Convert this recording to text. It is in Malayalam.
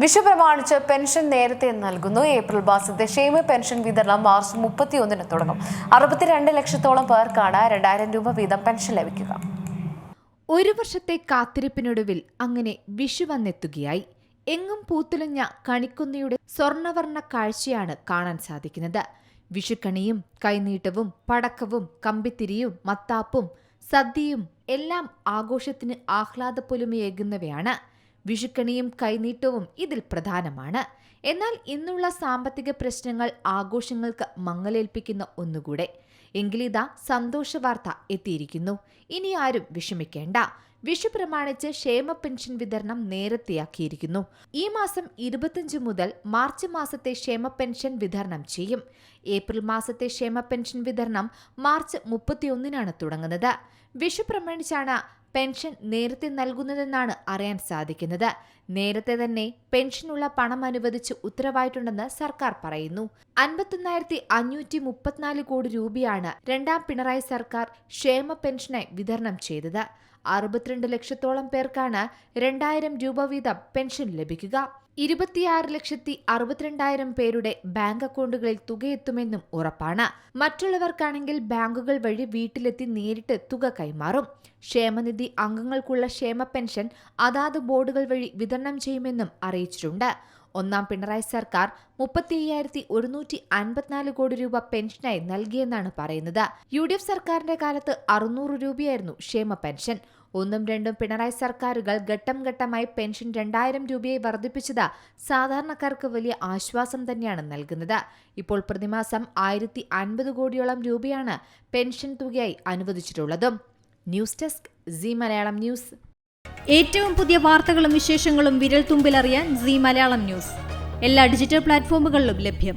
വിഷു പ്രമാണിച്ച് പെൻഷൻ നേരത്തെ നൽകുന്നു. ഏപ്രിൽ മാസത്തെ ക്ഷേമ പെൻഷൻ വിതരണം മാർച്ച് 31-ന് തുടങ്ങും. 62 ലക്ഷത്തോളം പേർക്കാണ് 2000 രൂപ വീതം പെൻഷൻ ലഭിക്കുക. ഒരു വർഷത്തെ കാത്തിരിപ്പിനൊടുവിൽ അങ്ങനെ വിഷു വന്നെത്തുകയായി. എങ്ങും പൂത്തുലഞ്ഞ കണിക്കൊന്നയുടെ സ്വർണ്ണവർണ്ണ കാഴ്ചയാണ് കാണാൻ സാധിക്കുന്നത്. വിഷുക്കണിയും കൈനീട്ടവും പടക്കവും കമ്പിത്തിരിയും മത്താപ്പും സദ്യയും എല്ലാം ആഘോഷത്തിന് ആഹ്ലാദപ്പൊലിമയേകുന്നവയാണ്. വിഷുക്കണിയും കൈനീട്ടവും ഇതിൽ പ്രധാനമാണ്. എന്നാൽ ഇന്നുള്ള സാമ്പത്തിക പ്രശ്നങ്ങൾ ആഘോഷങ്ങൾക്ക് മങ്ങലേൽപ്പിക്കുന്ന ഒന്നുകൂടെ. എങ്കിലിതാ സന്തോഷ വാർത്ത എത്തിയിരിക്കുന്നു. ഇനി ആരും വിഷമിക്കേണ്ട. വിഷു പ്രമാണിച്ച് ക്ഷേമ പെൻഷൻ വിതരണം നേരത്തെയാക്കിയിരിക്കുന്നു. ഈ മാസം 25 മുതൽ മാർച്ച് മാസത്തെ ക്ഷേമ പെൻഷൻ വിതരണം ചെയ്യും. ഏപ്രിൽ മാസത്തെ ക്ഷേമ പെൻഷൻ വിതരണം മാർച്ച് 31-നാണ് തുടങ്ങുന്നത്. വിഷു പ്രമാണിച്ചാണ് പെൻഷൻ നേരത്തെ നൽകുന്നതെന്നാണ് അറിയാൻ സാധിക്കുന്നത്. നേരത്തെ തന്നെ പെൻഷനുള്ള പണം അനുവദിച്ച് ഉത്തരവായിട്ടുണ്ടെന്ന് സർക്കാർ പറയുന്നു. 51,534 കോടി രൂപയാണ് രണ്ടാം പിണറായി സർക്കാർ ക്ഷേമ പെൻഷനായി വിതരണം ചെയ്തത്. 62 ലക്ഷത്തോളം പേർക്കാണ് 2000 രൂപ വീതം പെൻഷൻ ലഭിക്കുക. 26,62,000 പേരുടെ ബാങ്ക് അക്കൗണ്ടുകളിൽ തുകയെത്തുമെന്നും ഉറപ്പാണ്. മറ്റുള്ളവർക്കാണെങ്കിൽ ബാങ്കുകൾ വഴി വീട്ടിലെത്തി നേരിട്ട് തുക കൈമാറും. ക്ഷേമനിധി അംഗങ്ങൾക്കുള്ള ക്ഷേമ പെൻഷൻ അതാത് ബോർഡുകൾ വഴി വിതരണം ചെയ്യുമെന്നും അറിയിച്ചിട്ടുണ്ട്. ഒന്നാം പിണറായി സർക്കാർ 35,154 കോടി രൂപ പെൻഷനായി നൽകിയെന്നാണ് പറയുന്നത്. UDF സർക്കാരിന്റെ കാലത്ത് 600 രൂപയായിരുന്നു ക്ഷേമ പെൻഷൻ. 1ഉം 2ഉം പിണറായി സർക്കാരുകൾ ഘട്ടം ഘട്ടമായി പെൻഷൻ 2000 രൂപയായി വർദ്ധിപ്പിച്ചത് സാധാരണക്കാർക്ക് വലിയ ആശ്വാസം തന്നെയാണ് നൽകുന്നത്. ഇപ്പോൾ പ്രതിമാസം 1050 കോടിയോളം രൂപയാണ് പെൻഷൻ തുകയായി അനുവദിച്ചിട്ടുള്ളതും. News desk C Malayalam news. ഏറ്റവും പുതിയ വാർത്തകളും വിശേഷങ്ങളും വിരൽ തുമ്പിലറിയാൻ സി മലയാളം ന്യൂസ് എല്ലാ ഡിജിറ്റൽ പ്ലാറ്റ്ഫോമുകളിലും ലഭ്യം.